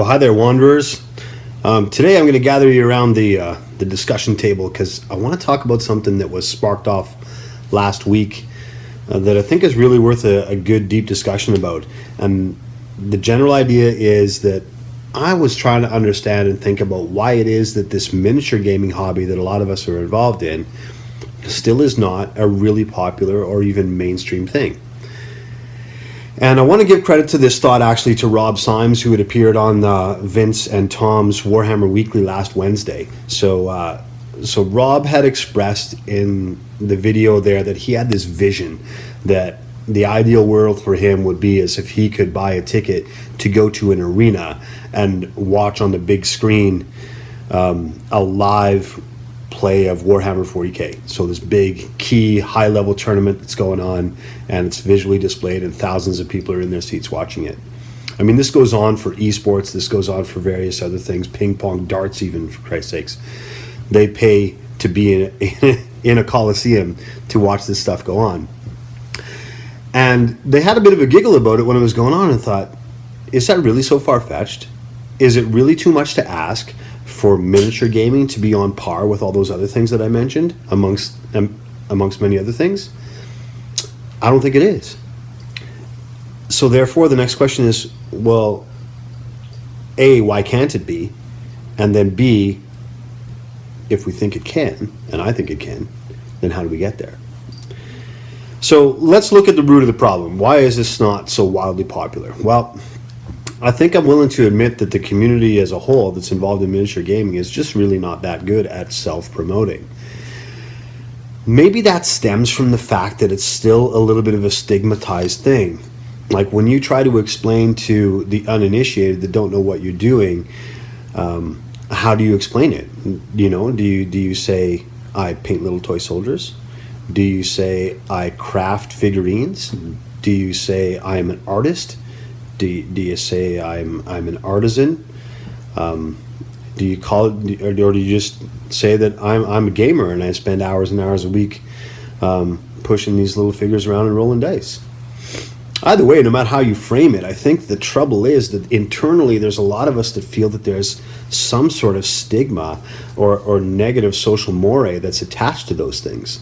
Well, hi there, wanderers. Today I'm going to gather you around the discussion table because I want to talk about something that was sparked off last week that I think is really worth a good, deep discussion about. And the general idea is that I was trying to understand and think about why it is that this miniature gaming hobby that a lot of us are involved in still is not a really popular or even mainstream thing. And I want to give credit to this thought actually to Rob Symes, who had appeared on Vince and Tom's Warhammer Weekly last Wednesday. So Rob had expressed in the video there that he had this vision that the ideal world for him would be as if he could buy a ticket to go to an arena and watch on the big screen a live play of Warhammer 40K. So this big key high level tournament that's going on, and it's visually displayed and thousands of people are in their seats watching it. I mean, this goes on for esports, this goes on for various other things, ping pong, darts even, for Christ's sakes. They pay to be in a coliseum to watch this stuff go on. And they had a bit of a giggle about it when it was going on and thought, is that really so far-fetched? Is it really too much to ask for miniature gaming to be on par with all those other things that I mentioned, amongst many other things? I don't think it is. So therefore, the next question is, well, A, why can't it be? And then B, if we think it can, and I think it can, then how do we get there? So let's look at the root of the problem. Why is this not so wildly popular? Well, I think I'm willing to admit that the community as a whole that's involved in miniature gaming is just really not that good at self-promoting. Maybe that stems from the fact that it's still a little bit of a stigmatized thing. Like when you try to explain to the uninitiated that don't know what you're doing, how do you explain it? You know, do you say, I paint little toy soldiers? Do you say, I craft figurines? Do you say, I am an artist? Do you say I'm an artisan? Do you call it, or do you just say that I'm a gamer and I spend hours and hours a week pushing these little figures around and rolling dice? Either way, no matter how you frame it, I think the trouble is that internally there's a lot of us that feel that there's some sort of stigma or negative social moray that's attached to those things.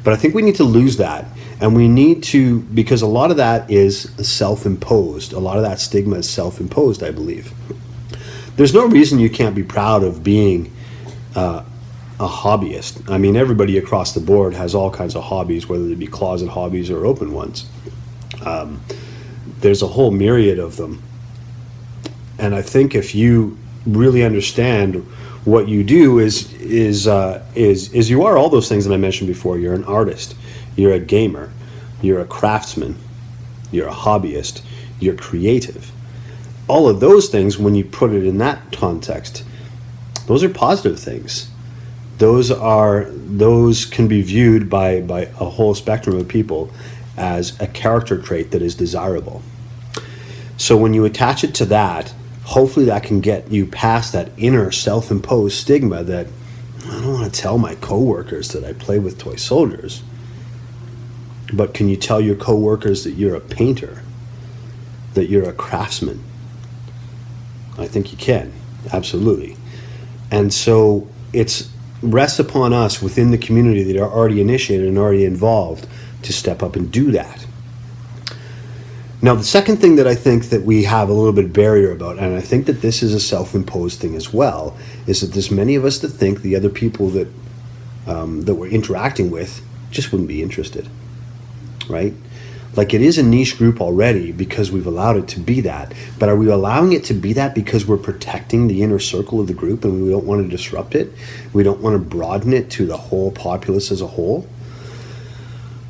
But I think we need to lose that. And we need to, because a lot of that is self-imposed. A lot of that stigma is self-imposed, I believe. There's no reason you can't be proud of being a hobbyist. I mean, everybody across the board has all kinds of hobbies, whether they be closet hobbies or open ones. There's a whole myriad of them. And I think if you really understand what you do is you are all those things that I mentioned before. You're an artist. You're a gamer, you're a craftsman, you're a hobbyist, you're creative. All of those things, when you put it in that context, those are positive things. Those can be viewed by a whole spectrum of people as a character trait that is desirable. So when you attach it to that, hopefully that can get you past that inner self-imposed stigma that I don't want to tell my coworkers that I play with toy soldiers. But can you tell your coworkers that you're a painter, that you're a craftsman? I think you can, absolutely. And so it rests upon us within the community that are already initiated and already involved to step up and do that. Now, the second thing that I think that we have a little bit of barrier about, and I think that this is a self-imposed thing as well, is that there's many of us that think the other people that we're interacting with just wouldn't be interested. Right? Like it is a niche group already because we've allowed it to be that. But are we allowing it to be that because we're protecting the inner circle of the group and we don't want to disrupt it? We don't want to broaden it to the whole populace as a whole?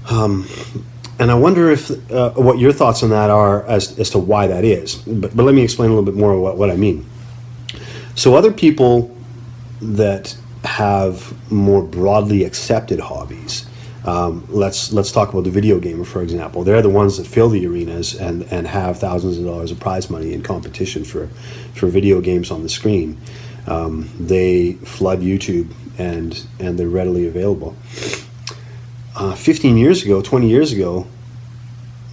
And I wonder if what your thoughts on that are as to why that is. But let me explain a little bit more what I mean. So other people that have more broadly accepted hobbies, let's talk about the video gamer, for example. They're the ones that fill the arenas and have thousands of dollars of prize money in competition for video games on the screen. They flood YouTube and they're readily available. 15 years ago, 20 years ago,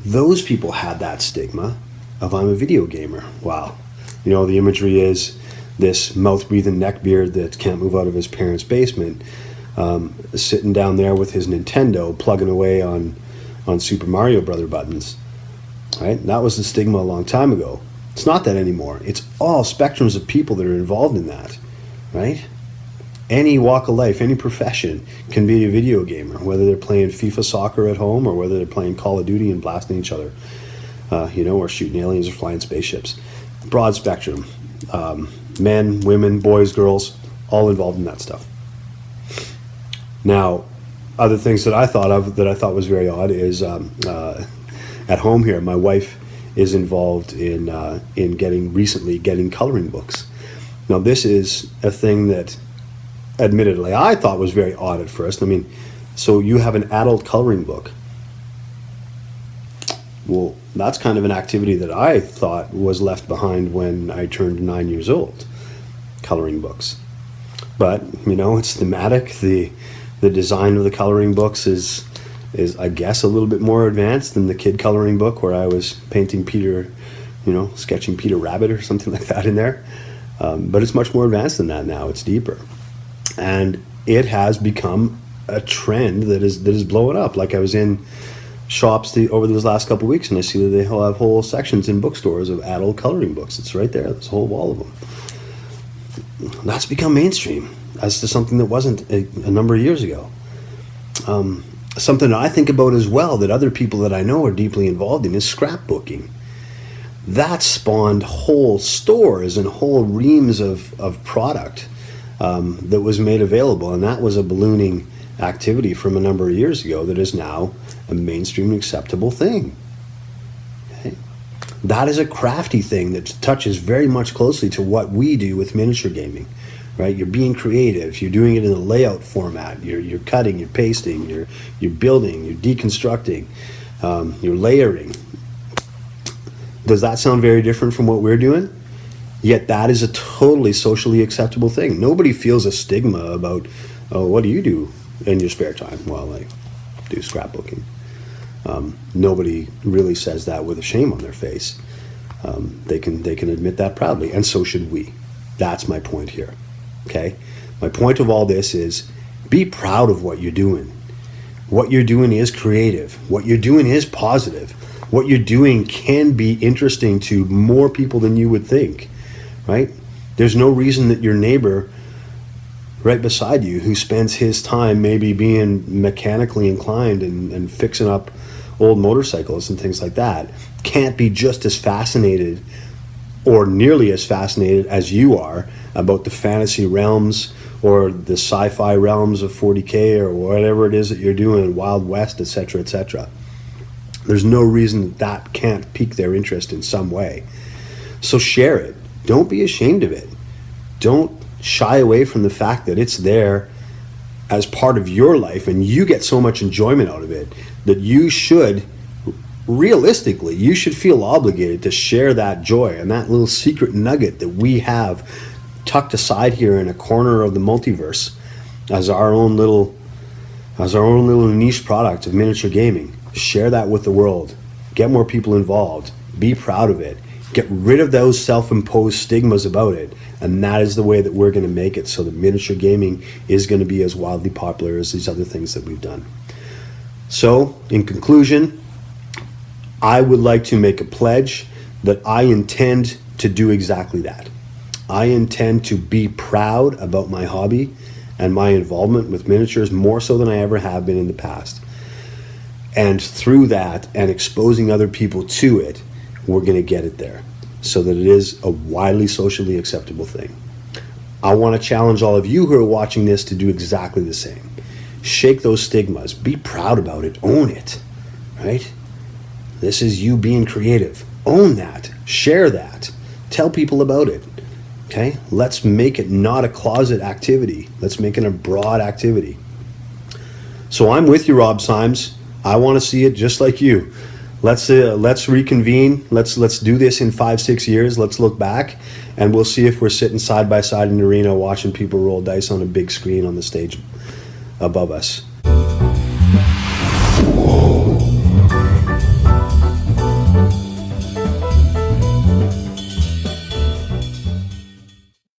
those people had that stigma of I'm a video gamer. Wow, The imagery is this mouth-breathing neckbeard that can't move out of his parents' basement, sitting down there with his Nintendo, plugging away on Super Mario Brother buttons. Right? That was the stigma a long time ago. It's not that anymore. It's all spectrums of people that are involved in that. Right? Any walk of life, any profession can be a video gamer, whether they're playing FIFA soccer at home or whether they're playing Call of Duty and blasting each other, or shooting aliens or flying spaceships. Broad spectrum. Men, women, boys, girls, all involved in that stuff. Now, other things that I thought was very odd is at home here, my wife is involved in getting coloring books. Now, this is a thing that, admittedly, I thought was very odd at first. I mean, so you have an adult coloring book. Well, that's kind of an activity that I thought was left behind when I turned 9 years old, coloring books. But, it's thematic. The design of the coloring books is I guess a little bit more advanced than the kid coloring book where I was painting Peter, sketching Peter Rabbit or something like that in there. But it's much more advanced than that now. It's deeper. And it has become a trend that is blowing up. Like I was in shops over those last couple of weeks, and I see that they have whole sections in bookstores of adult coloring books. It's right there. There's a whole wall of them. That's become mainstream as to something that wasn't a number of years ago. Something that I think about as well that other people that I know are deeply involved in is scrapbooking. That spawned whole stores and whole reams of product that was made available, and that was a ballooning activity from a number of years ago that is now a mainstream acceptable thing. Okay? That is a crafty thing that touches very much closely to what we do with miniature gaming. Right? You're being creative. You're doing it in a layout format. You're cutting. You're pasting. You're building. You're deconstructing. You're layering. Does that sound very different from what we're doing? Yet that is a totally socially acceptable thing. Nobody feels a stigma about, oh, what do you do in your spare time? Well, I do scrapbooking. Nobody really says that with a shame on their face. They can admit that proudly, and so should we. That's my point here. Okay? My point of all this is be proud of what you're doing. What you're doing is creative. What you're doing is positive. What you're doing can be interesting to more people than you would think, right? There's no reason that your neighbor right beside you who spends his time maybe being mechanically inclined and fixing up old motorcycles and things like that can't be just as fascinated or nearly as fascinated as you are about the fantasy realms or the sci-fi realms of 40K or whatever it is that you're doing, Wild West, etc., etc. There's no reason that can't pique their interest in some way. So share it. Don't be ashamed of it. Don't shy away from the fact that it's there as part of your life and you get so much enjoyment out of it that you should, realistically, you should feel obligated to share that joy and that little secret nugget that we have tucked aside here in a corner of the multiverse as our own little niche product of miniature gaming. Share that with the world. Get more people involved. Be proud of it. Get rid of those self-imposed stigmas about it. And that is the way that we're going to make it so that miniature gaming is going to be as wildly popular as these other things that we've done. So, in conclusion, I would like to make a pledge that I intend to do exactly that. I intend to be proud about my hobby and my involvement with miniatures more so than I ever have been in the past. And through that and exposing other people to it, we're going to get it there so that it is a widely socially acceptable thing. I want to challenge all of you who are watching this to do exactly the same. Shake those stigmas. Be proud about it. Own it. Right? This is you being creative. Own that. Share that. Tell people about it. Okay? Let's make it not a closet activity. Let's make it a broad activity. So I'm with you, Rob Symes. I want to see it just like you. Let's reconvene. Let's do this in 5-6 years. Let's look back, and we'll see if we're sitting side by side in an arena watching people roll dice on a big screen on the stage above us.